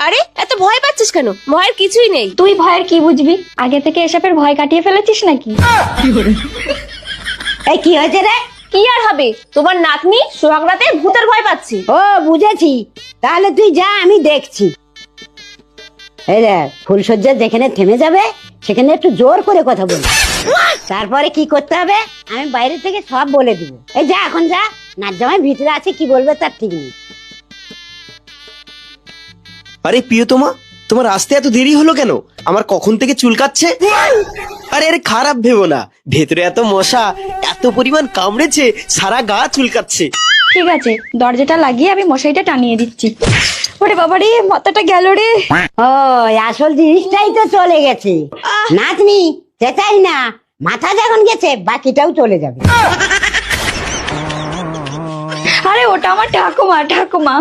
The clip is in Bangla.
আরে এত ভয় পাচ্ছিস কেন? ভয়ের কিছুই নেই। তুই ভয়ের কি বুঝবি? আগে থেকে এসবের ভয় কাটিয়ে ফেলেছিস নাকি? এই কি হয়েছে রে? কি আর হবে, তোমার নাতনি সোহাগ রাতে ভূতের ভয় পাচ্ছে। ও বুঝেছি, তাহলে তুই যা, আমি দেখছি। এই রে, ফুলসজ্জা যেখানে থেমে যাবে সেখানে একটু জোর করে কথা বল। তারপরে কি করতে হবে আমি বাইরে থেকে সব বলে দিব। এই যা, এখন যা। নাচ জামাই ভিতরে আছে, কি বলবে তার ঠিক নেই। আরে প্রিয়তমা, তোমার আসতে এত দেরি হলো কেন? আমার কখন থেকে চুলকাচ্ছে। আরে আরে খারাপ ভেবো না, ভেতরে এত মশা, এত পরিমাণ কামড়েছে, সারা গা চুলকাচ্ছে। ঠিক আছে, দরজাটা লাগিয়ে আমি মশারিটা টানিয়ে দিচ্ছি। ওরে বাবা রে, মাথাটা গেল রে। ও, আসল জিনিসটাই তো চলে গেছে। নাতনি চেঁচাই না, মাথা যখন গেছে বাকিটাও চলে যাবে। আরে ওটা আমার ঠাকুমা।